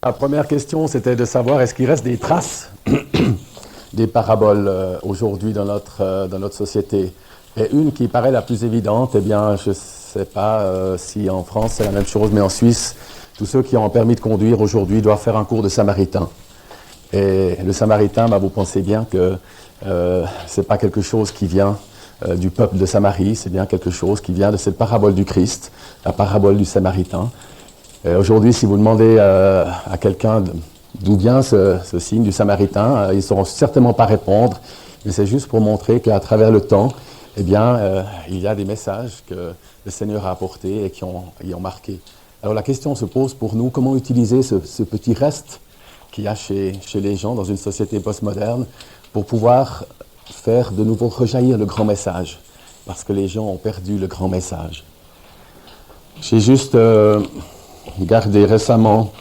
La première question, c'était de savoir est-ce qu'il reste des traces des paraboles aujourd'hui dans notre société. Et une qui paraît la plus évidente, eh bien, je ne sais pas si en France c'est la même chose, mais en Suisse, tous ceux qui ont un permis de conduire aujourd'hui doivent faire un cours de samaritain. Et le samaritain, vous pensez bien que ce n'est pas quelque chose qui vient du peuple de Samarie, c'est bien quelque chose qui vient de cette parabole du Christ, la parabole du samaritain. Aujourd'hui, si vous demandez à quelqu'un d'où vient ce signe du samaritain, ils ne sauront certainement pas répondre, mais c'est juste pour montrer qu'à travers le temps, eh bien, il y a des messages que le Seigneur a apportés et qui ont marqué. Alors la question se pose pour nous, comment utiliser ce petit reste qu'il y a chez les gens dans une société postmoderne pour pouvoir faire de nouveau rejaillir le grand message, parce que les gens ont perdu le grand message. J'ai juste regardé récemment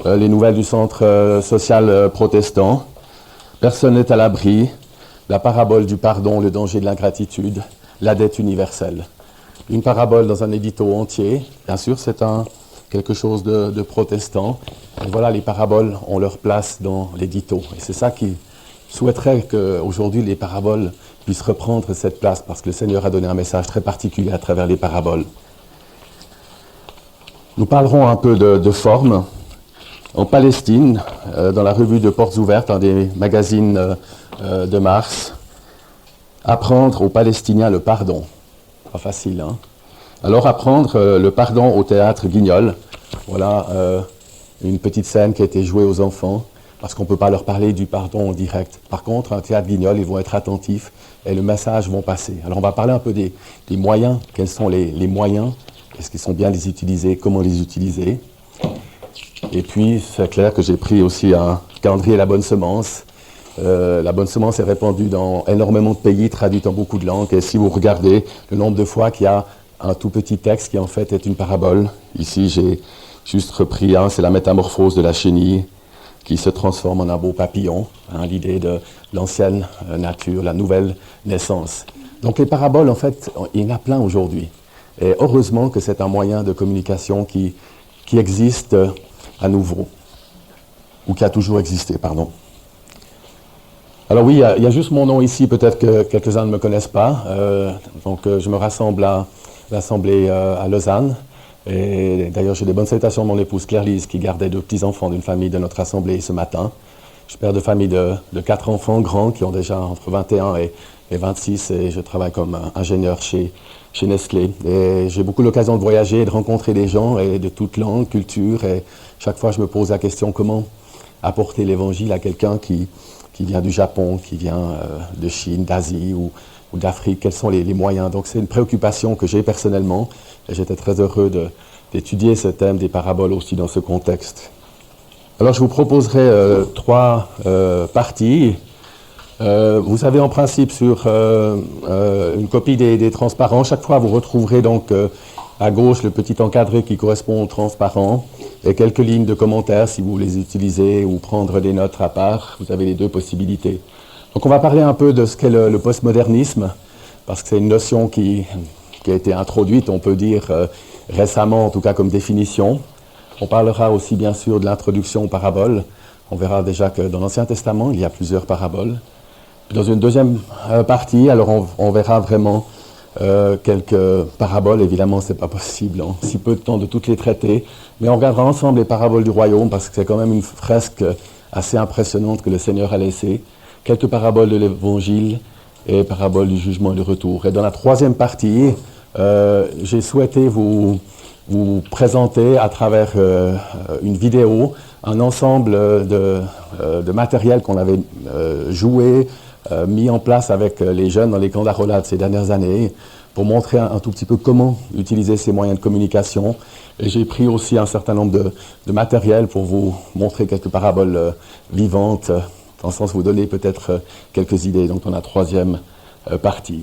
les nouvelles du centre social protestant. Personne n'est à l'abri. La parabole du pardon, le danger de l'ingratitude, la dette universelle. Une parabole dans un édito entier. Bien sûr, c'est quelque chose de protestant. Et voilà, les paraboles ont leur place dans l'édito. Et c'est ça qui souhaiterait qu'aujourd'hui les paraboles puissent reprendre cette place, parce que le Seigneur a donné un message très particulier à travers les paraboles. Nous parlerons un peu de forme. En Palestine, dans la revue de Portes Ouvertes, un des magazines de mars, apprendre aux Palestiniens le pardon. Pas facile, hein? Alors apprendre le pardon au théâtre Guignol. Voilà une petite scène qui a été jouée aux enfants, parce qu'on ne peut pas leur parler du pardon en direct. Par contre, un théâtre Guignol, ils vont être attentifs et le message va passer. Alors on va parler un peu des moyens. Quels sont les moyens? Est-ce qu'ils sont bien les utiliser? Comment les utiliser? Et puis, c'est clair que j'ai pris aussi un calendrier La Bonne Semence. La Bonne Semence est répandue dans énormément de pays, traduite en beaucoup de langues. Et si vous regardez le nombre de fois qu'il y a un tout petit texte qui en fait est une parabole, ici j'ai juste repris un, c'est la métamorphose de la chenille qui se transforme en un beau papillon, hein, l'idée de l'ancienne nature, la nouvelle naissance. Donc les paraboles, en fait, il y en a plein aujourd'hui. Et heureusement que c'est un moyen de communication qui existe à nouveau, ou qui a toujours existé, pardon. Alors oui, il y a juste mon nom ici, peut-être que quelques-uns ne me connaissent pas. Je me rassemble à l'Assemblée à Lausanne. Et d'ailleurs, j'ai des bonnes salutations de mon épouse Claire-Lise, qui gardait 2 petits-enfants d'une famille de notre Assemblée ce matin. Je suis père de famille de 4 enfants grands qui ont déjà entre 21 et 26, et je travaille comme ingénieur chez Nestlé. Et j'ai beaucoup l'occasion de voyager et de rencontrer des gens et de toutes langues, cultures. Et chaque fois, je me pose la question comment apporter l'évangile à quelqu'un qui vient du Japon, qui vient de Chine, d'Asie ou d'Afrique. Quels sont les moyens? Donc c'est une préoccupation que j'ai personnellement. Et j'étais très heureux d'étudier ce thème des paraboles aussi dans ce contexte. Alors je vous proposerai 3 parties. Vous avez en principe sur une copie des transparents. Chaque fois, vous retrouverez donc à gauche le petit encadré qui correspond au transparent et quelques lignes de commentaires si vous les utilisez ou prendre des notes à part. Vous avez les 2 possibilités. Donc on va parler un peu de ce qu'est le postmodernisme, parce que c'est une notion qui a été introduite, on peut dire, récemment, en tout cas comme définition. On parlera aussi bien sûr de l'introduction aux paraboles. On verra déjà que dans l'Ancien Testament, il y a plusieurs paraboles. Dans une deuxième partie, alors on verra vraiment quelques paraboles. Évidemment, ce n'est pas possible en si peu de temps de toutes les traiter, mais on regardera ensemble les paraboles du royaume, parce que c'est quand même une fresque assez impressionnante que le Seigneur a laissée. Quelques paraboles de l'Évangile et paraboles du jugement et du retour. Et dans la troisième partie, j'ai souhaité vous présenter à travers une vidéo un ensemble de matériel qu'on avait joué, mis en place avec les jeunes dans les camps d'Arolade ces dernières années, pour montrer un tout petit peu comment utiliser ces moyens de communication. Et j'ai pris aussi un certain nombre de matériel pour vous montrer quelques paraboles vivantes, dans le sens où vous donner peut-être quelques idées. Donc on a 3e partie.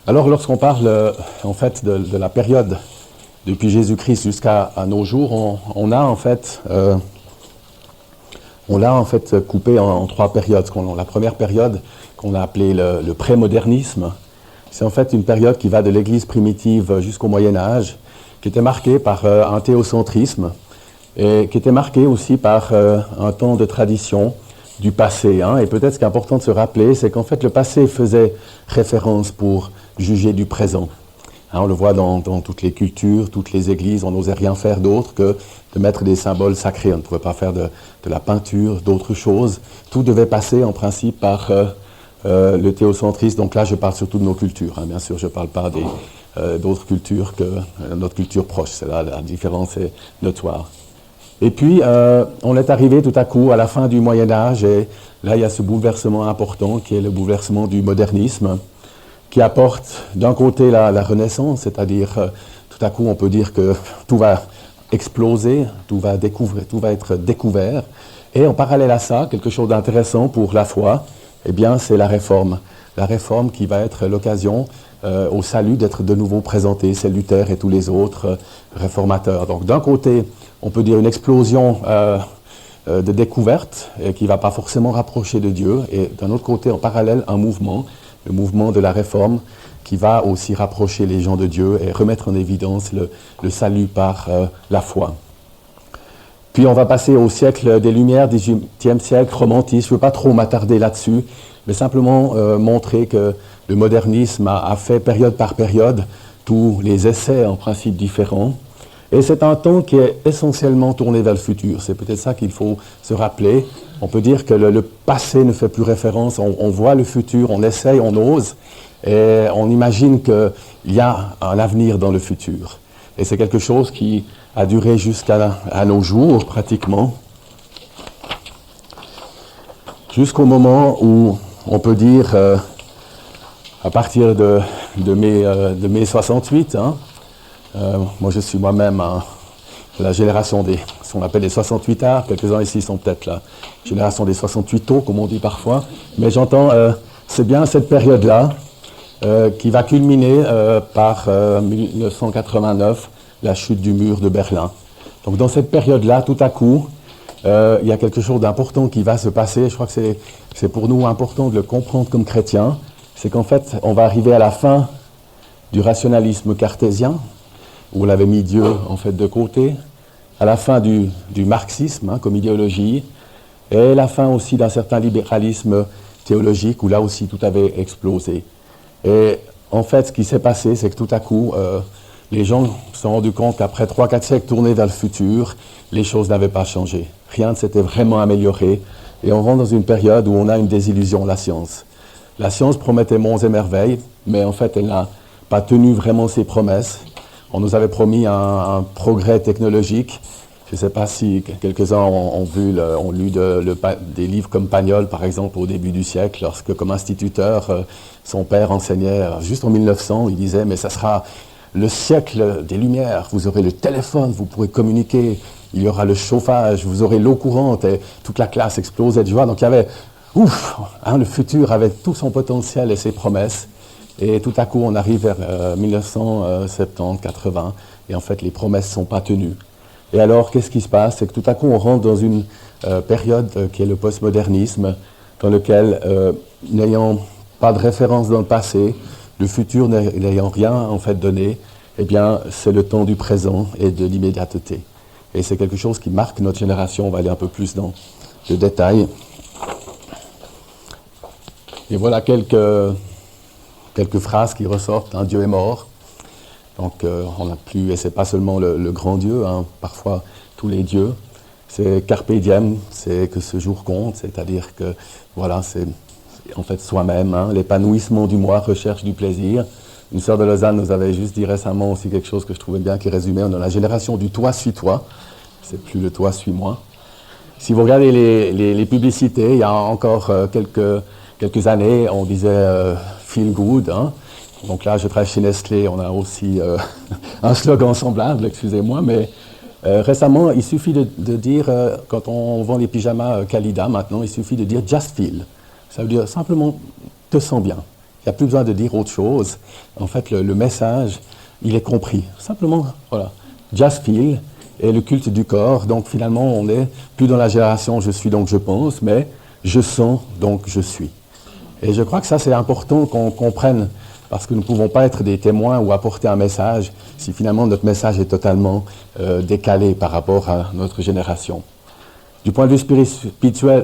Alors lorsqu'on parle en fait de la période depuis Jésus-Christ jusqu'à nos jours, on l'a en fait coupé en 3 périodes. La première période qu'on a appelée le prémodernisme, c'est en fait une période qui va de l'Église primitive jusqu'au Moyen Âge, qui était marquée par un théocentrisme et qui était marqué aussi par un temps de tradition du passé. Et peut-être ce qui est important de se rappeler, c'est qu'en fait le passé faisait référence pour juger du présent. On le voit dans toutes les cultures, toutes les églises, on n'osait rien faire d'autre que de mettre des symboles sacrés. On ne pouvait pas faire de la peinture, d'autres choses. Tout devait passer en principe par le théocentrisme. Donc là, je parle surtout de nos cultures. Bien sûr, je ne parle pas d'autres cultures que notre culture proche. C'est là, la différence est notoire. Et puis, on est arrivé tout à coup à la fin du Moyen-Âge, et là, il y a ce bouleversement important qui est le bouleversement du modernisme, qui apporte d'un côté la Renaissance, c'est-à-dire tout à coup on peut dire que tout va exploser, tout va être découvert, et en parallèle à ça, quelque chose d'intéressant pour la foi, eh bien c'est la Réforme qui va être l'occasion au salut d'être de nouveau présenté, c'est Luther et tous les autres réformateurs. Donc d'un côté, on peut dire une explosion de découverte qui ne va pas forcément rapprocher de Dieu, et d'un autre côté, en parallèle, un mouvement, le mouvement de la Réforme, qui va aussi rapprocher les gens de Dieu et remettre en évidence le salut par la foi. Puis on va passer au siècle des Lumières, 18e siècle, romantisme. Je ne veux pas trop m'attarder là-dessus, mais simplement montrer que le modernisme a fait période par période tous les essais en principe différents. Et c'est un temps qui est essentiellement tourné vers le futur. C'est peut-être ça qu'il faut se rappeler. On peut dire que le passé ne fait plus référence. On voit le futur, on essaye, on ose, et on imagine qu'il y a un avenir dans le futur. Et c'est quelque chose qui a duré jusqu'à nos jours, pratiquement, jusqu'au moment où on peut dire, à partir de mai 68, moi je suis moi-même la génération ce qu'on appelle les 68 arts, quelques-uns ici sont peut-être la génération des 68 taux, comme on dit parfois, mais j'entends, c'est bien cette période-là qui va culminer par 1989, la chute du mur de Berlin. Donc dans cette période-là, tout à coup, il y a quelque chose d'important qui va se passer. Je crois que c'est pour nous important de le comprendre comme chrétiens. C'est qu'en fait, on va arriver à la fin du rationalisme cartésien, où on avait mis Dieu en fait de côté, à la fin du marxisme comme idéologie, et la fin aussi d'un certain libéralisme théologique, où là aussi tout avait explosé. Et en fait, ce qui s'est passé, c'est que tout à coup, les gens se sont rendus compte qu'après 3-4 siècles tournés vers le futur, les choses n'avaient pas changé. Rien ne s'était vraiment amélioré. Et on rentre dans une période où on a une désillusion, la science. La science promettait monts et merveilles, mais en fait, elle n'a pas tenu vraiment ses promesses. On nous avait promis un progrès technologique. Je ne sais pas si quelques-uns ont lu des livres comme Pagnol, par exemple, au début du siècle, lorsque, comme instituteur, son père enseignait, juste en 1900, il disait « mais ça sera le siècle des Lumières, vous aurez le téléphone, vous pourrez communiquer, il y aura le chauffage, vous aurez l'eau courante », et toute la classe explosait de joie. Donc il y avait, le futur avait tout son potentiel et ses promesses. Et tout à coup, on arrive vers 1970-80, et en fait, les promesses ne sont pas tenues. Et alors, qu'est-ce qui se passe? C'est que tout à coup, on rentre dans une période qui est le postmodernisme, dans lequel, n'ayant pas de référence dans le passé, le futur n'ayant rien en fait donné, eh bien, c'est le temps du présent et de l'immédiateté. Et c'est quelque chose qui marque notre génération. On va aller un peu plus dans le détail. Et voilà quelques phrases qui ressortent. Dieu est mort. Donc on n'a plus, et c'est pas seulement le grand Dieu, parfois tous les dieux. C'est carpe diem, c'est que ce jour compte, c'est-à-dire que voilà, c'est en fait soi-même, l'épanouissement du moi, recherche du plaisir. Une sœur de Lausanne nous avait juste dit récemment aussi quelque chose que je trouvais bien, qui résumait, on est dans la génération du toi suis toi, c'est plus le toi suis moi. Si vous regardez les publicités, il y a encore quelques années, on disait feel good. Donc là, je travaille chez Nestlé, on a aussi un slogan semblable, excusez-moi, mais récemment, il suffit de dire, quand on vend les pyjamas Kalida maintenant, il suffit de dire just feel. Ça veut dire simplement te sens bien. Il n'y a plus besoin de dire autre chose. En fait, le message, il est compris. Simplement, voilà, just feel et le culte du corps. Donc finalement, on n'est plus dans la génération je suis donc je pense, mais je sens donc je suis. Et je crois que ça, c'est important qu'on comprenne parce que nous ne pouvons pas être des témoins ou apporter un message si finalement notre message est totalement décalé par rapport à notre génération. Du point de vue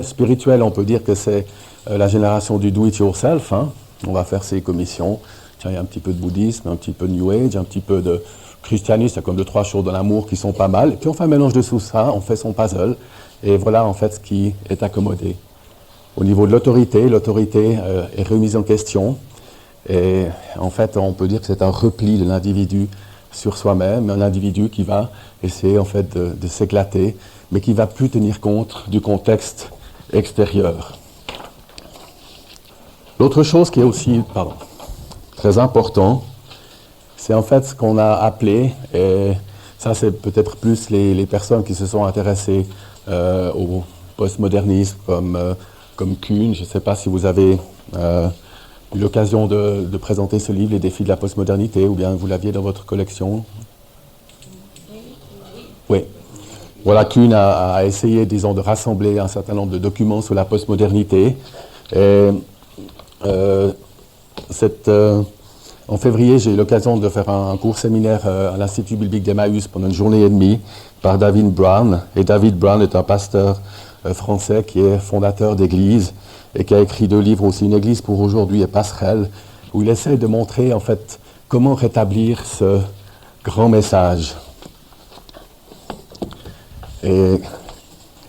spirituel, on peut dire que c'est la génération du do-it-yourself. Hein. On va faire ses commissions. Tiens, il y a un petit peu de bouddhisme, un petit peu de New Age, un petit peu de christianisme, il y a comme 2-3 choses de l'amour qui sont pas mal. Et puis on fait un mélange de tout ça, on fait son puzzle, et voilà en fait ce qui est accommodé. Au niveau de l'autorité est remise en question. Et en fait, on peut dire que c'est un repli de l'individu sur soi-même, un individu qui va essayer en fait de s'éclater, mais qui ne va plus tenir compte du contexte extérieur. L'autre chose qui est aussi très important, c'est en fait ce qu'on a appelé, et ça c'est peut-être plus les personnes qui se sont intéressées au postmodernisme comme Kuhn. Je ne sais pas si vous avez eu l'occasion de présenter ce livre, Les défis de la postmodernité, ou bien vous l'aviez dans votre collection. Oui. Voilà, Kuhn a essayé, disons, de rassembler un certain nombre de documents sur la postmodernité. Et en février, j'ai eu l'occasion de faire un cours séminaire à l'Institut biblique d'Emmaüs pendant une journée et demie par David Brown. Et David Brown est un pasteur français qui est fondateur d'église et qui a écrit 2 livres aussi, Une église pour aujourd'hui et Passerelle, où il essaie de montrer en fait comment rétablir ce grand message. Et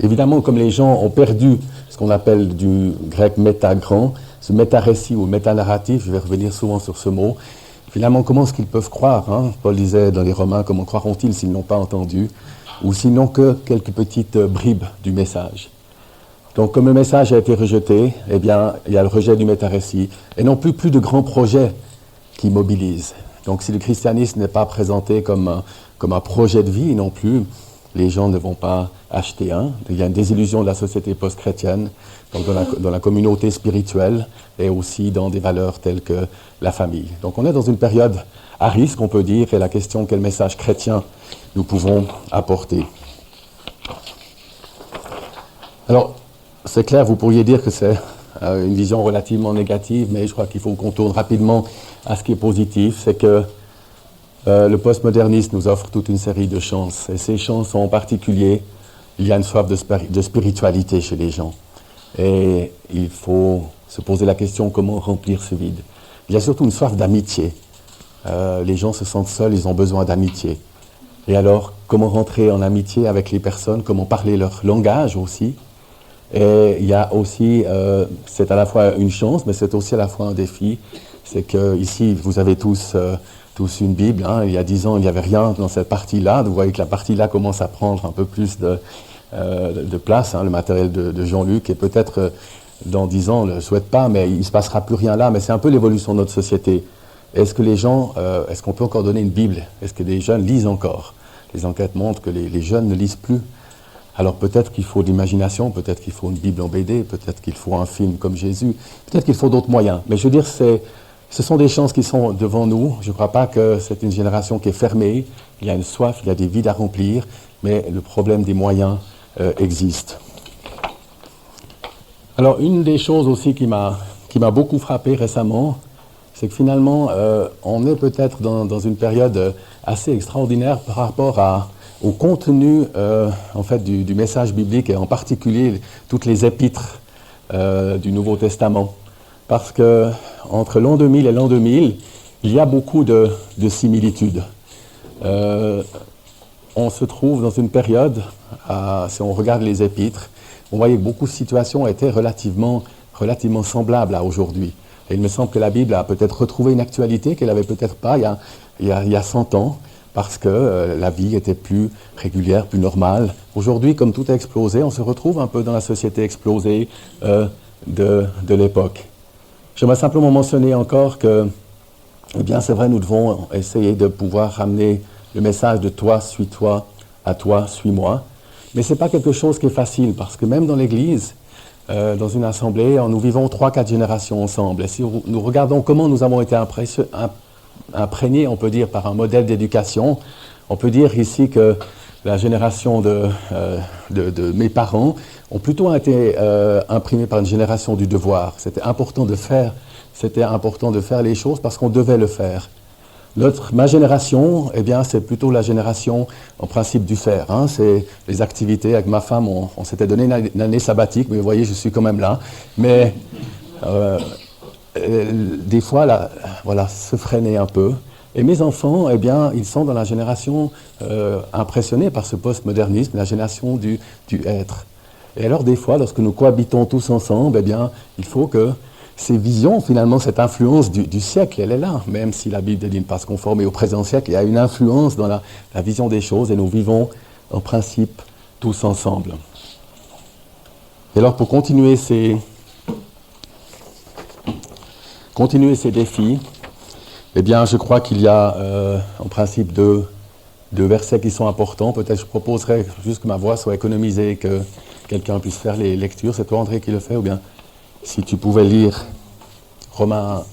évidemment, comme les gens ont perdu ce qu'on appelle du grec méta-grand, ce méta-récit ou méta-narratif, je vais revenir souvent sur ce mot, finalement, comment est-ce qu'ils peuvent croire, hein? Paul disait dans les Romains, comment croiront-ils s'ils n'ont pas entendu, ou sinon que quelques petites bribes du message. Donc, comme le message a été rejeté, eh bien, il y a le rejet du méta-récit, et non plus de grands projets qui mobilisent. Donc, si le christianisme n'est pas présenté comme un projet de vie non plus, les gens ne vont pas acheter un. Il y a une désillusion de la société post-chrétienne, donc dans la communauté spirituelle et aussi dans des valeurs telles que la famille. Donc on est dans une période à risque, on peut dire, et la question quel message chrétien nous pouvons apporter. Alors, c'est clair, vous pourriez dire que c'est une vision relativement négative, mais je crois qu'il faut qu'on tourne rapidement à ce qui est positif, c'est que le postmodernisme nous offre toute une série de chances. Et ces chances sont en particulier, il y a une soif de spiritualité chez les gens. Et il faut se poser la question comment remplir ce vide. Il y a surtout une soif d'amitié. Les gens se sentent seuls, ils ont besoin d'amitié. Et alors, comment rentrer en amitié avec les personnes, comment parler leur langage aussi. Et il y a aussi, c'est à la fois une chance, mais c'est aussi à la fois un défi. C'est que ici, vous avez tous une Bible. Hein. Il y a 10 ans, il n'y avait rien dans cette partie-là. Vous voyez que la partie-là commence à prendre un peu plus de place, hein, le matériel de Jean-Luc. Et peut-être dans 10 ans, on ne le souhaite pas, mais il ne se passera plus rien là. Mais c'est un peu l'évolution de notre société. Est-ce que les gens, est-ce qu'on peut encore donner une Bible? Est-ce que les jeunes lisent encore? Les enquêtes montrent que les jeunes ne lisent plus. Alors peut-être qu'il faut de l'imagination, peut-être qu'il faut une Bible en BD, peut-être qu'il faut un film comme Jésus, peut-être qu'il faut d'autres moyens. Mais je veux dire, ce sont des chances qui sont devant nous. Je ne crois pas que c'est une génération qui est fermée. Il y a une soif, il y a des vides à remplir, mais le problème des moyens existe. Alors une des choses aussi qui m'a beaucoup frappé récemment, c'est que finalement, on est peut-être dans une période assez extraordinaire par rapport au contenu en fait, du message biblique, et en particulier toutes les épîtres du Nouveau Testament. Parce que entre l'an 2000 et l'an 2000, il y a beaucoup de similitudes. On se trouve dans une période, si on regarde les épîtres, on voyait que beaucoup de situations étaient relativement semblables à aujourd'hui. Et il me semble que la Bible a peut-être retrouvé une actualité qu'elle n'avait peut-être pas il y a 100 ans, parce que la vie était plus régulière, plus normale. Aujourd'hui, comme tout a explosé, on se retrouve un peu dans la société explosée de l'époque. J'aimerais simplement mentionner encore que, eh bien, c'est vrai, nous devons essayer de pouvoir ramener le message de toi, suis-toi, à toi, suis-moi. Mais ce n'est pas quelque chose qui est facile, parce que même dans l'Église, dans une assemblée, nous vivons 3-4 générations ensemble. Et si nous regardons comment nous avons été imprégnés, on peut dire, par un modèle d'éducation, on peut dire ici que la génération de mes parents ont plutôt été imprimés par une génération du devoir. C'était important de faire c'était important de faire les choses parce qu'on devait le faire. Ma génération, eh bien, c'est plutôt la génération, en principe, du faire. Hein. C'est les activités. Avec ma femme, on s'était donné une année sabbatique, mais vous voyez, je suis quand même là. Mais des fois, là, voilà, se freiner un peu. Et mes enfants, eh bien, ils sont dans la génération impressionnée par ce postmodernisme, la génération du être. Et alors, des fois, lorsque nous cohabitons tous ensemble, eh bien, il faut que ces visions, finalement, cette influence du siècle, elle est là. Même si la Bible dit ne pas se conformer au présent siècle, il y a une influence dans la vision des choses et nous vivons, en principe, tous ensemble. Et alors, pour continuer ces défis, eh bien, je crois qu'il y a, en principe, deux versets qui sont importants. Peut-être je proposerais juste que ma voix soit économisée, que quelqu'un puisse faire les lectures. C'est toi, André, qui le fait, ou bien si tu pouvais lire Romains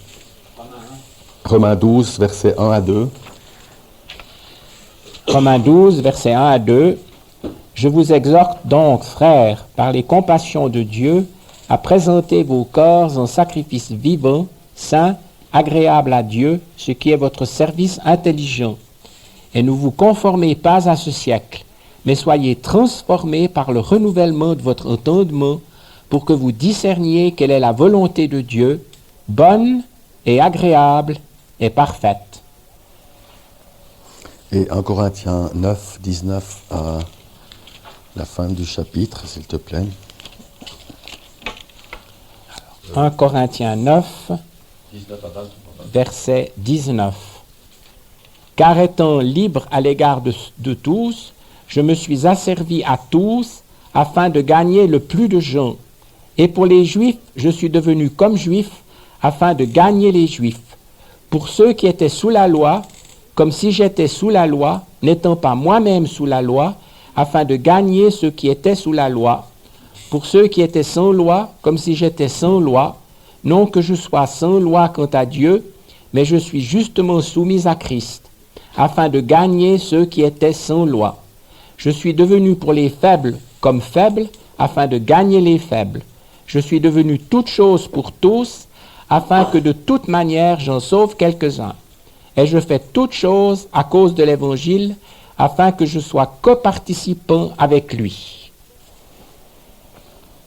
12, versets 1 à 2. Romains 12, versets 1 à 2. Je vous exhorte donc, frères, par les compassions de Dieu, à présenter vos corps en sacrifice vivant, saint, agréable à Dieu, ce qui est votre service intelligent. Et ne vous conformez pas à ce siècle, mais soyez transformés par le renouvellement de votre entendement, pour que vous discerniez quelle est la volonté de Dieu, bonne et agréable et parfaite. Et 1 Corinthiens 9, 19 à la fin du chapitre, s'il te plaît. 1 Corinthiens 9, verset 19. Car étant libre à l'égard de tous, je me suis asservi à tous afin de gagner le plus de gens. Et pour les Juifs, je suis devenu comme Juif afin de gagner les Juifs. Pour ceux qui étaient sous la loi, comme si j'étais sous la loi, n'étant pas moi-même sous la loi, afin de gagner ceux qui étaient sous la loi. Pour ceux qui étaient sans loi, comme si j'étais sans loi, non que je sois sans loi quant à Dieu, mais je suis justement soumis à Christ, afin de gagner ceux qui étaient sans loi. Je suis devenu pour les faibles comme faible, afin de gagner les faibles. Je suis devenu toute chose pour tous, afin que de toute manière j'en sauve quelques-uns. Et je fais toute chose à cause de l'Évangile, afin que je sois coparticipant avec lui.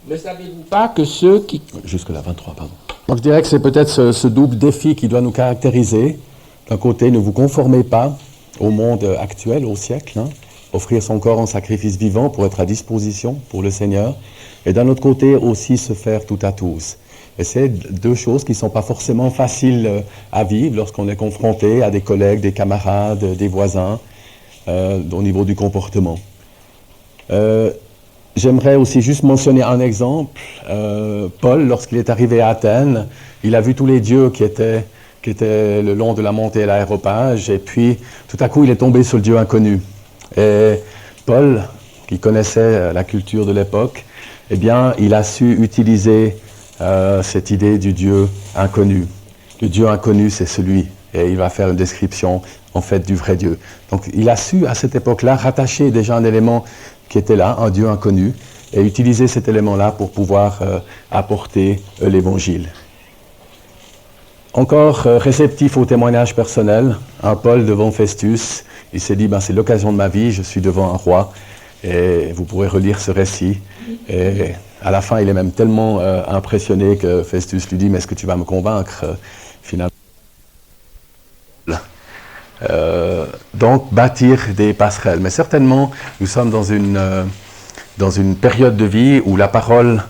Ne savez-vous pas que ceux qui... Jusque là, 23, pardon. Donc je dirais que c'est peut-être ce double défi qui doit nous caractériser. D'un côté, ne vous conformez pas au monde actuel, au siècle, hein. Offrir son corps en sacrifice vivant pour être à disposition pour le Seigneur. Et d'un autre côté, aussi se faire tout à tous. Et c'est deux choses qui ne sont pas forcément faciles à vivre lorsqu'on est confronté à des collègues, des camarades, des voisins, au niveau du comportement. J'aimerais aussi juste mentionner un exemple. Paul, lorsqu'il est arrivé à Athènes, il a vu tous les dieux qui étaient le long de la montée et l'aéropage, et puis tout à coup il est tombé sur le Dieu inconnu. Et Paul, qui connaissait la culture de l'époque, eh bien, il a su utiliser cette idée du Dieu inconnu. Le Dieu inconnu, c'est celui, et il va faire une description, en fait, du vrai Dieu. Donc, il a su, à cette époque-là, rattacher déjà un élément qui était là, un Dieu inconnu, et utiliser cet élément-là pour pouvoir apporter l'Évangile. Encore réceptif au témoignage personnel, un Paul devant Festus, il s'est dit, c'est l'occasion de ma vie, je suis devant un roi, et vous pourrez relire ce récit. Et à la fin, il est même tellement impressionné que Festus lui dit, mais est-ce que tu vas me convaincre finalement? Donc, bâtir des passerelles. Mais certainement, nous sommes dans une période de vie où la parole,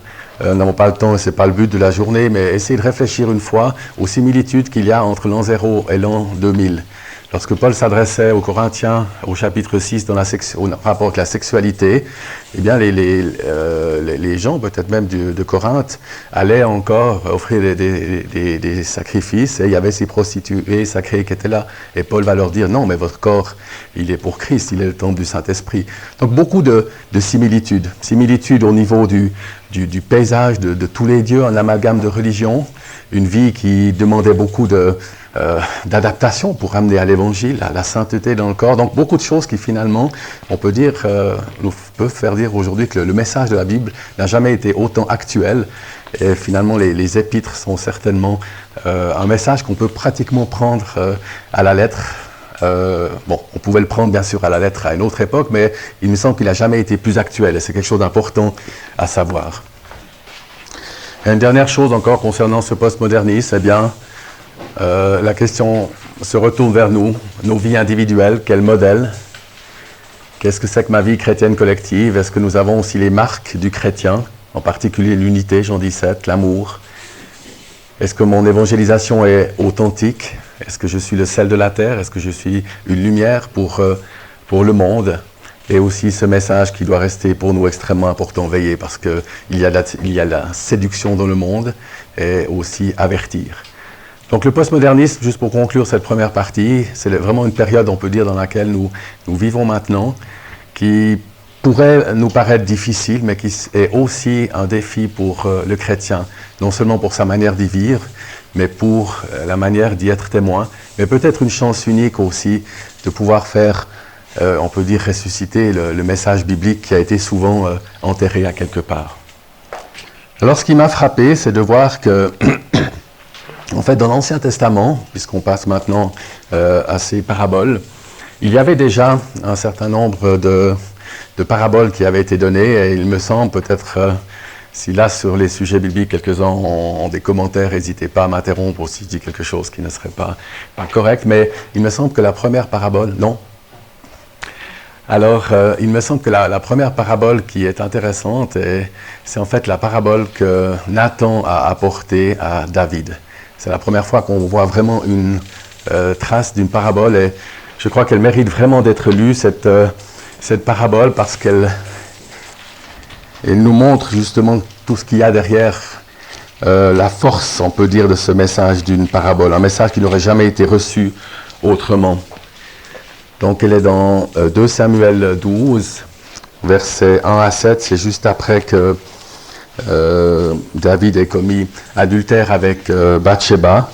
nous n'avons pas le temps, ce n'est pas le but de la journée, mais essayez de réfléchir une fois aux similitudes qu'il y a entre l'an 0 et l'an 2000. Lorsque Paul s'adressait aux Corinthiens, au chapitre 6, dans au rapport avec la sexualité, eh bien, les gens, peut-être même de Corinthe, allaient encore offrir des sacrifices, et il y avait ces prostituées sacrées qui étaient là. Et Paul va leur dire, non, mais votre corps, il est pour Christ, il est le temple du Saint-Esprit. Donc, beaucoup de similitudes. Similitudes au niveau du paysage de tous les dieux, un amalgame de religion, une vie qui demandait beaucoup d'adaptation pour amener à l'évangile, à la sainteté dans le corps. Donc beaucoup de choses qui finalement, on peut dire, nous peuvent faire dire aujourd'hui que le message de la Bible n'a jamais été autant actuel. Et finalement, les épîtres sont certainement un message qu'on peut pratiquement prendre à la lettre. Bon, on pouvait le prendre bien sûr à la lettre à une autre époque, mais il me semble qu'il n'a jamais été plus actuel et c'est quelque chose d'important à savoir. Et une dernière chose encore concernant ce postmodernisme, eh bien, la question se retourne vers nous, nos vies individuelles, quel modèle? Qu'est-ce que c'est que ma vie chrétienne collective? Est-ce que nous avons aussi les marques du chrétien, en particulier l'unité, Jean 17, l'amour? Est-ce que mon évangélisation est authentique? Est-ce que je suis le sel de la terre? Est-ce que je suis une lumière pour le monde? Et aussi ce message qui doit rester pour nous extrêmement important, veiller, parce qu'il y a la séduction dans le monde, et aussi avertir. Donc le postmodernisme, juste pour conclure cette première partie, c'est vraiment une période, on peut dire, dans laquelle nous vivons maintenant, qui pourrait nous paraître difficile, mais qui est aussi un défi pour le chrétien, non seulement pour sa manière d'y vivre, mais pour la manière d'y être témoin, mais peut-être une chance unique aussi de pouvoir faire, on peut dire, ressusciter le message biblique qui a été souvent enterré à quelque part. Alors ce qui m'a frappé, c'est de voir que, en fait, dans l'Ancien Testament, puisqu'on passe maintenant à ces paraboles, il y avait déjà un certain nombre de paraboles qui avaient été données, et il me semble peut-être, si là sur les sujets bibliques, quelques-uns ont des commentaires, n'hésitez pas à m'interrompre si je dis quelque chose qui ne serait pas correct, mais il me semble que la première parabole, non. Alors, il me semble que la première parabole qui est intéressante, c'est en fait la parabole que Nathan a apportée à David. C'est la première fois qu'on voit vraiment une trace d'une parabole, et je crois qu'elle mérite vraiment d'être lue, cette parabole, parce qu'elle nous montre justement tout ce qu'il y a derrière la force, on peut dire, de ce message d'une parabole, un message qui n'aurait jamais été reçu autrement. Donc elle est dans 2 Samuel 12, versets 1 à 7, c'est juste après que David ait commis adultère avec Bathsheba.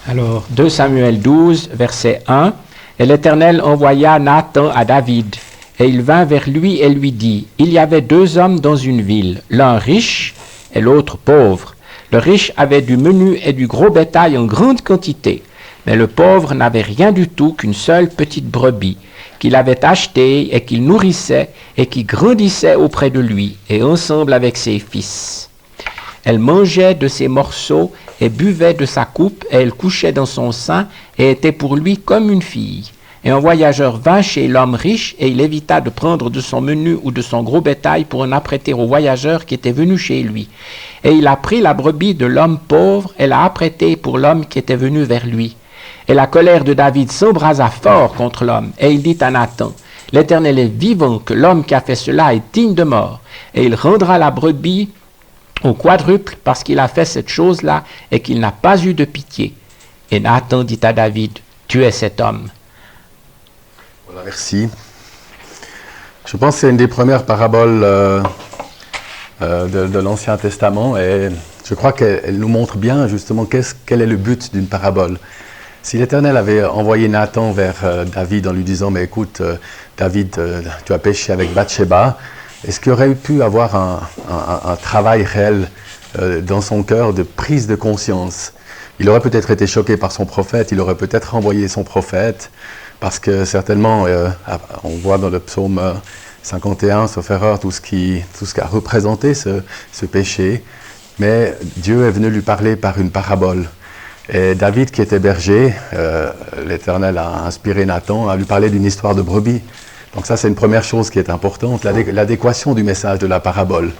Alors, 2 Samuel 12, verset 1, « Et l'Éternel envoya Nathan à David, et il vint vers lui et lui dit, « Il y avait 2 hommes dans une ville, l'un riche et l'autre pauvre. Le riche avait du menu et du gros bétail en grande quantité, mais le pauvre n'avait rien du tout qu'une seule petite brebis, qu'il avait achetée et qu'il nourrissait et qui grandissait auprès de lui, et ensemble avec ses fils. Elle mangeait de ses morceaux et buvait de sa coupe, et elle couchait dans son sein, et était pour lui comme une fille. Et un voyageur vint chez l'homme riche, et il évita de prendre de son menu ou de son gros bétail pour en apprêter au voyageur qui était venu chez lui. Et il a pris la brebis de l'homme pauvre, et l'a apprêtée pour l'homme qui était venu vers lui. Et la colère de David s'embrasa fort contre l'homme, et il dit à Nathan, « L'Éternel est vivant, que l'homme qui a fait cela est digne de mort, et il rendra la brebis au quadruple parce qu'il a fait cette chose-là et qu'il n'a pas eu de pitié. » Et Nathan dit à David, « Tu es cet homme. » Voilà, merci. Je pense que c'est une des premières paraboles de l'Ancien Testament, et je crois qu'elle nous montre bien justement quel est le but d'une parabole. Si l'Éternel avait envoyé Nathan vers David en lui disant « Mais écoute, David, tu as péché avec Bathsheba », est-ce qu'il aurait pu avoir un travail réel dans son cœur de prise de conscience? Il aurait peut-être été choqué par son prophète, il aurait peut-être envoyé son prophète, parce que certainement, on voit dans le psaume 51, sauf erreur, tout ce qu'a représenté ce péché, mais Dieu est venu lui parler par une parabole. Et David, qui était berger, l'Éternel a inspiré Nathan à lui parler d'une histoire de brebis. Donc ça, c'est une première chose qui est importante, l'adéquation du message de la parabole.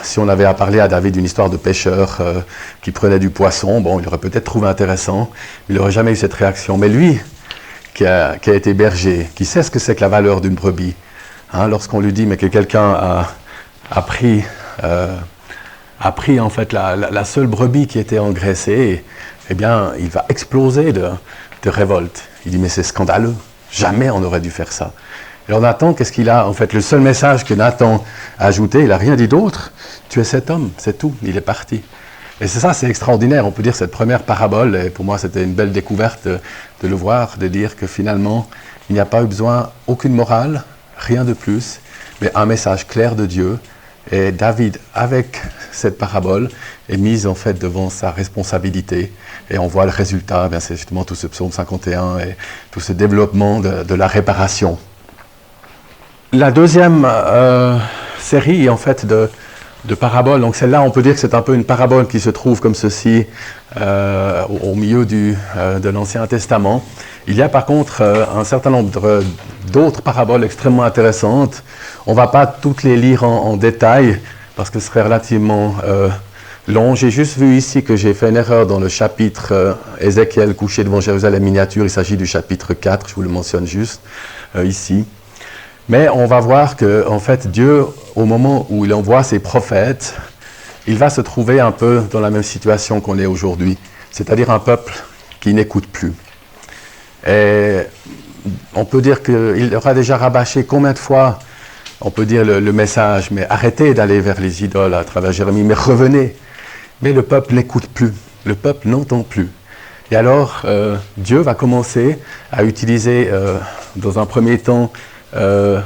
Si on avait à parler à David d'une histoire de pêcheur qui prenait du poisson, bon, il aurait peut-être trouvé intéressant, mais il n'aurait jamais eu cette réaction. Mais lui, qui a été berger, qui sait ce que c'est que la valeur d'une brebis, hein, lorsqu'on lui dit mais que quelqu'un a pris en fait la seule brebis qui était engraissée, eh bien, il va exploser de révolte. Il dit mais c'est scandaleux. Jamais on aurait dû faire ça. Alors Nathan, qu'est-ce qu'il a? En fait, le seul message que Nathan a ajouté, il n'a rien dit d'autre. Tu es cet homme, c'est tout, il est parti. Et c'est ça, c'est extraordinaire. On peut dire cette première parabole, et pour moi c'était une belle découverte de le voir, de dire que finalement, il n'y a pas eu besoin, aucune morale, rien de plus, mais un message clair de Dieu. Et David, avec cette parabole, est mis en fait devant sa responsabilité. Et on voit le résultat, bien, c'est justement tout ce psaume 51 et tout ce développement de la réparation. La deuxième série en fait de paraboles, donc celle-là on peut dire que c'est un peu une parabole qui se trouve comme ceci au milieu de l'Ancien Testament. Il y a par contre un certain nombre d'autres paraboles extrêmement intéressantes. On ne va pas toutes les lire en détail parce que ce serait relativement long. J'ai juste vu ici que j'ai fait une erreur dans le chapitre Ézéchiel couché devant Jérusalem miniature. Il s'agit du chapitre 4, je vous le mentionne juste ici. Mais on va voir que, en fait, Dieu, au moment où il envoie ses prophètes, il va se trouver un peu dans la même situation qu'on est aujourd'hui, c'est-à-dire un peuple qui n'écoute plus. Et on peut dire qu'il aura déjà rabâché combien de fois, on peut dire le message, mais arrêtez d'aller vers les idoles à travers Jérémie, mais revenez. Mais le peuple n'écoute plus, le peuple n'entend plus. Et alors, Dieu va commencer à utiliser, dans un premier temps,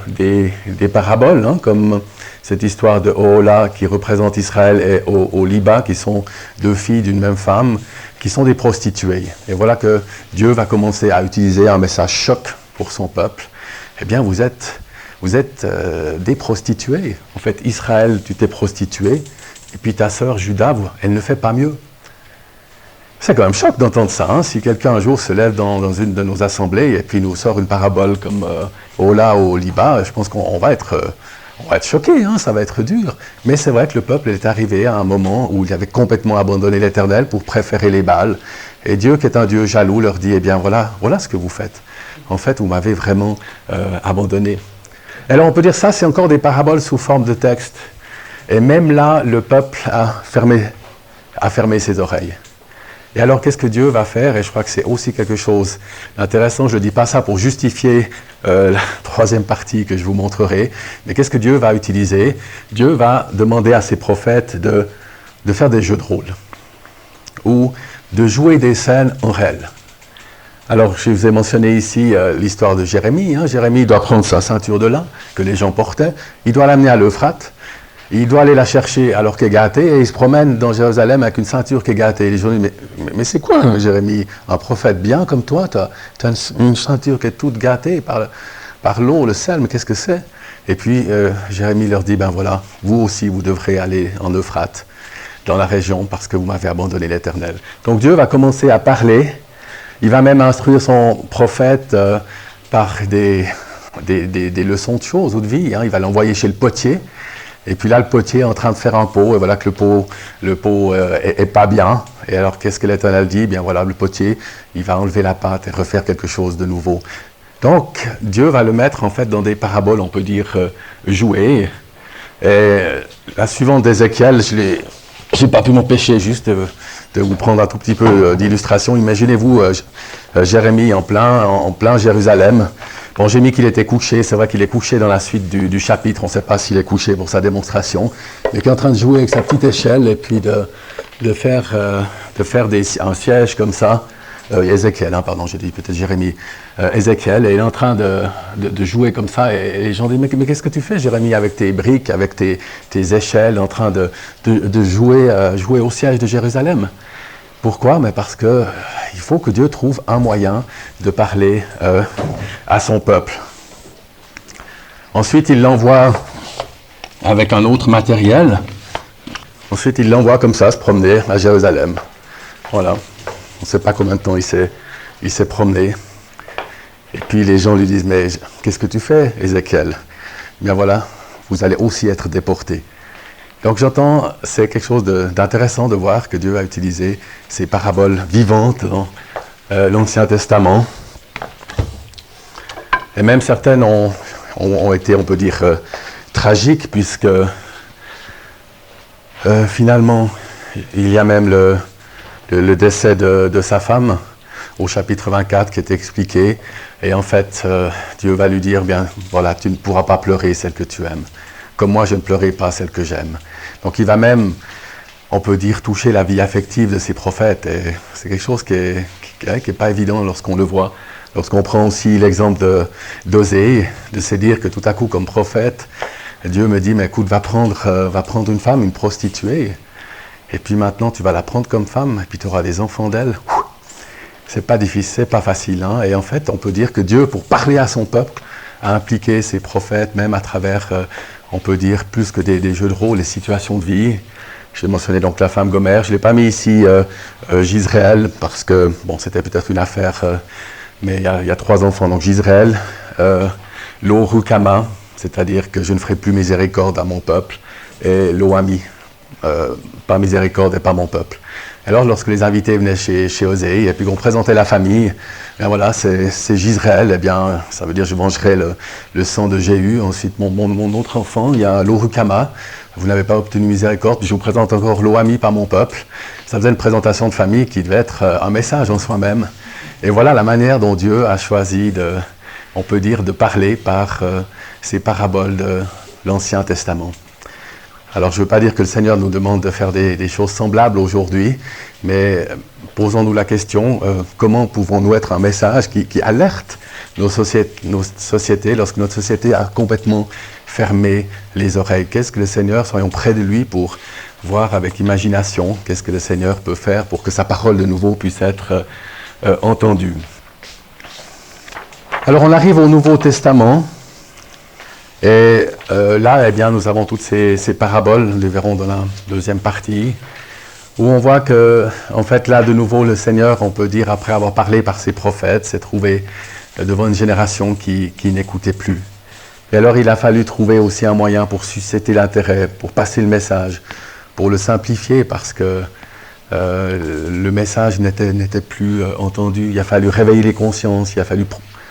des paraboles, hein, comme cette histoire de Ohola qui représente Israël et Oholiba, qui sont deux filles d'une même femme, qui sont des prostituées. Et voilà que Dieu va commencer à utiliser un message choc pour son peuple. Eh bien, vous êtes des prostituées. En fait, Israël, tu t'es prostituée, et puis ta sœur Juda, elle ne fait pas mieux. C'est quand même choc d'entendre ça. Hein? Si quelqu'un un jour se lève dans une de nos assemblées et puis nous sort une parabole comme Ola ou Oholiba, je pense qu'on va être choqué, hein? Ça va être dur. Mais c'est vrai que le peuple est arrivé à un moment où il avait complètement abandonné l'Éternel pour préférer les Baals. Et Dieu, qui est un Dieu jaloux, leur dit, eh bien voilà ce que vous faites. En fait, vous m'avez vraiment abandonné. Alors on peut dire ça, c'est encore des paraboles sous forme de texte. Et même là, le peuple a fermé ses oreilles. Et alors, qu'est-ce que Dieu va faire? Et je crois que c'est aussi quelque chose d'intéressant. Je ne dis pas ça pour justifier la troisième partie que je vous montrerai. Mais qu'est-ce que Dieu va utiliser? Dieu va demander à ses prophètes de faire des jeux de rôle ou de jouer des scènes en réel. Alors, je vous ai mentionné ici l'histoire de Jérémie. Hein. Jérémie doit prendre sa ceinture de lin que les gens portaient. Il doit l'amener à l'Euphrate. Il doit aller la chercher alors qu'elle est gâtée et il se promène dans Jérusalem avec une ceinture qui est gâtée. Et les gens disent, mais c'est quoi, Jérémie? Un prophète bien comme toi, tu as une ceinture qui est toute gâtée par l'eau, le sel, mais qu'est-ce que c'est? Et puis Jérémie leur dit, ben voilà, vous aussi, vous devrez aller en Euphrate, dans la région, parce que vous m'avez abandonné l'Éternel. Donc Dieu va commencer à parler. Il va même instruire son prophète par des leçons de choses ou de vie. Hein. Il va l'envoyer chez le potier. Et puis là, le potier est en train de faire un pot, et voilà que le pot est pas bien. Et alors, qu'est-ce que l'Éternel dit? Bien voilà, le potier, il va enlever la pâte et refaire quelque chose de nouveau. Donc, Dieu va le mettre en fait dans des paraboles, on peut dire, jouées. Et la suivante d'Ézéchiel, j'ai pas pu m'empêcher juste de vous prendre un tout petit peu d'illustration. Imaginez-vous Jérémie en plein Jérusalem. Bon, j'ai mis qu'il était couché, c'est vrai qu'il est couché dans la suite du chapitre, on ne sait pas s'il est couché pour sa démonstration, mais qui est en train de jouer avec sa petite échelle et puis de faire un siège comme ça. Ézéchiel, hein, pardon, j'ai dit peut-être Jérémie. Ézéchiel, et il est en train de jouer comme ça, et les gens disent, mais qu'est-ce que tu fais, Jérémie, avec tes briques, avec tes échelles, en train de jouer au siège de Jérusalem? Pourquoi? Mais parce que il faut que Dieu trouve un moyen de parler à son peuple. Ensuite, il l'envoie avec un autre matériel. Ensuite, il l'envoie comme ça, se promener à Jérusalem. Voilà. On ne sait pas combien de temps il s'est promené. Et puis les gens lui disent, mais qu'est-ce que tu fais, Ézéchiel? Bien voilà, vous allez aussi être déporté. Donc j'entends, c'est quelque chose d'intéressant de voir que Dieu a utilisé ces paraboles vivantes dans l'Ancien Testament. Et même certaines ont été, on peut dire, tragiques, puisque finalement, il y a même le décès de sa femme, au chapitre 24 qui est expliqué. Et en fait, Dieu va lui dire, bien, voilà, tu ne pourras pas pleurer celle que tu aimes, comme moi je ne pleurais pas celle que j'aime. Donc il va même, on peut dire, toucher la vie affective de ces prophètes. Et c'est quelque chose qui est pas évident lorsqu'on le voit. Lorsqu'on prend aussi l'exemple d'Osée, de se dire que tout à coup, comme prophète, Dieu me dit, mais écoute, va prendre une femme, une prostituée, et puis maintenant tu vas la prendre comme femme, et puis tu auras des enfants d'elle. C'est pas difficile, c'est pas facile. Hein? Et en fait, on peut dire que Dieu, pour parler à son peuple, a impliqué ses prophètes, même à travers, on peut dire, plus que des jeux de rôle, les situations de vie. J'ai mentionné donc la femme Gomère. Je ne l'ai pas mis ici Gisraël, parce que, bon, c'était peut-être une affaire, mais il y a 3 enfants. Donc Gisraël, Lo Ruchama, c'est-à-dire que je ne ferai plus miséricorde à mon peuple, et Lo Ami, pas miséricorde et pas mon peuple. Alors, lorsque les invités venaient chez Osée, et puis qu'on présentait la famille, bien voilà, c'est Gisraël, eh bien, ça veut dire je mangerai le sang de Jéhu. Ensuite, mon autre enfant, il y a Lo Ruchama, vous n'avez pas obtenu miséricorde, puis je vous présente encore Lo Ami par mon peuple. Ça faisait une présentation de famille qui devait être un message en soi-même. Et voilà la manière dont Dieu a choisi on peut dire, de parler par ces paraboles de l'Ancien Testament. Alors, je ne veux pas dire que le Seigneur nous demande de faire des choses semblables aujourd'hui, mais posons-nous la question, comment pouvons-nous être un message qui alerte nos sociétés lorsque notre société a complètement fermé les oreilles? Qu'est-ce que le Seigneur, soyons près de lui pour voir avec imagination, qu'est-ce que le Seigneur peut faire pour que sa parole de nouveau puisse être entendue. Alors, on arrive au Nouveau Testament. Et là, eh bien, nous avons toutes ces paraboles, nous les verrons dans la deuxième partie, où on voit que, en fait, là, de nouveau, le Seigneur, on peut dire, après avoir parlé par ses prophètes, s'est trouvé devant une génération qui n'écoutait plus. Et alors, il a fallu trouver aussi un moyen pour susciter l'intérêt, pour passer le message, pour le simplifier, parce que le message n'était plus entendu. Il a fallu réveiller les consciences, il a fallu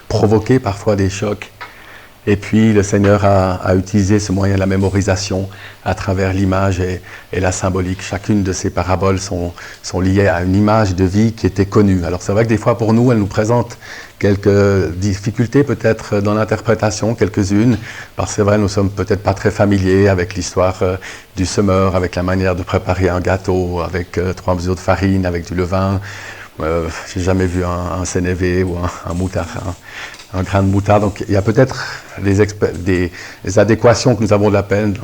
provoquer parfois des chocs. Et puis, le Seigneur a utilisé ce moyen de la mémorisation à travers l'image et la symbolique. Chacune de ces paraboles sont liées à une image de vie qui était connue. Alors, c'est vrai que des fois, pour nous, elles nous présentent quelques difficultés peut-être dans l'interprétation, quelques-unes, parce que c'est vrai, nous ne sommes peut-être pas très familiers avec l'histoire du semeur, avec la manière de préparer un gâteau, avec 3 mesures de farine, avec du levain. J'ai jamais vu un sénévé ou un moutard, un grain de moutarde. Donc il y a peut-être des adéquations que nous avons de la peine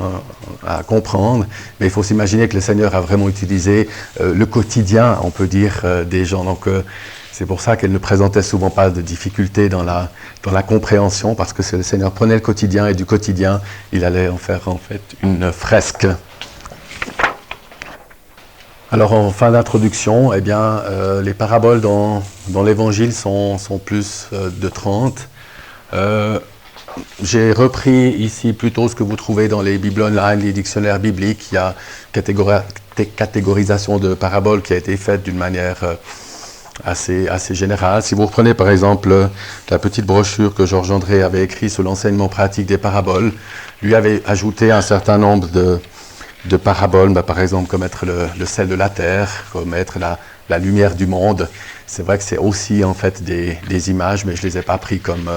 à comprendre, mais il faut s'imaginer que le Seigneur a vraiment utilisé le quotidien, on peut dire, des gens. Donc c'est pour ça qu'elle ne présentait souvent pas de difficultés dans la compréhension, parce que le Seigneur prenait le quotidien et du quotidien, il allait en faire en fait une fresque. Alors, en fin d'introduction, eh bien, les paraboles dans l'Évangile sont plus de 30. J'ai repris ici plutôt ce que vous trouvez dans les Bibles online, les dictionnaires bibliques. Il y a catégorisation de paraboles qui a été faite d'une manière assez générale. Si vous reprenez par exemple la petite brochure que Georges André avait écrite sur l'enseignement pratique des paraboles, lui avait ajouté un certain nombre de paraboles, par exemple comme être le sel de la terre, comme être la lumière du monde. C'est vrai que c'est aussi en fait des images, mais je ne les ai pas pris comme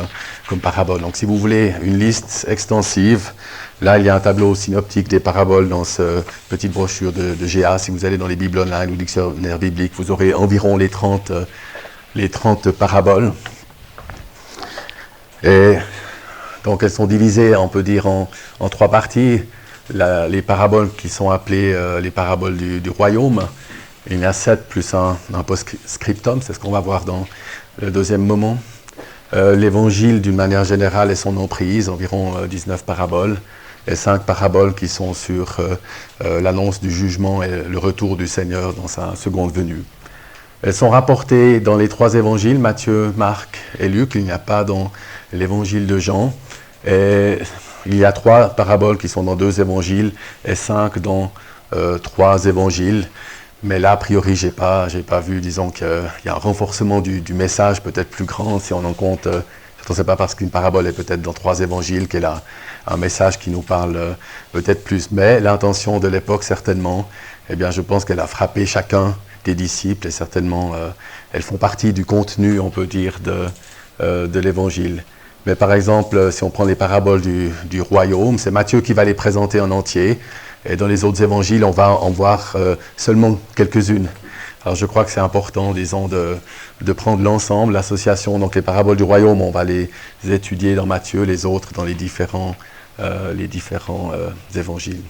paraboles. Donc si vous voulez une liste extensive, là il y a un tableau synoptique des paraboles dans cette petite brochure de GA. Si vous allez dans les Bibles online ou dictionnaires bibliques, vous aurez environ les 30 paraboles. Et donc elles sont divisées, on peut dire, en 3 parties. Les paraboles qui sont appelées les paraboles du royaume. Il y en a 7 plus un post-scriptum, c'est ce qu'on va voir dans le deuxième moment. L'évangile d'une manière générale et son emprise, environ 19 paraboles, et 5 paraboles qui sont sur l'annonce du jugement et le retour du Seigneur dans sa seconde venue. Elles sont rapportées dans les 3 évangiles, Matthieu, Marc et Luc. Il n'y a pas dans l'évangile de Jean. Et il y a 3 paraboles qui sont dans 2 évangiles et 5 dans 3 évangiles. Mais là, a priori, j'ai pas vu, disons qu'il y a un renforcement du message peut-être plus grand si on en compte. C'est pas parce qu'une parabole est peut-être dans 3 évangiles qu'elle a un message qui nous parle peut-être plus. Mais l'intention de l'époque, certainement, eh bien, je pense qu'elle a frappé chacun des disciples et certainement elles font partie du contenu, on peut dire, de l'Évangile. Mais par exemple, si on prend les paraboles du royaume, c'est Matthieu qui va les présenter en entier. Et dans les autres évangiles, on va en voir seulement quelques-unes. Alors je crois que c'est important, disons, de prendre l'ensemble, l'association. Donc les paraboles du royaume, on va les étudier dans Matthieu, les autres dans les différents évangiles.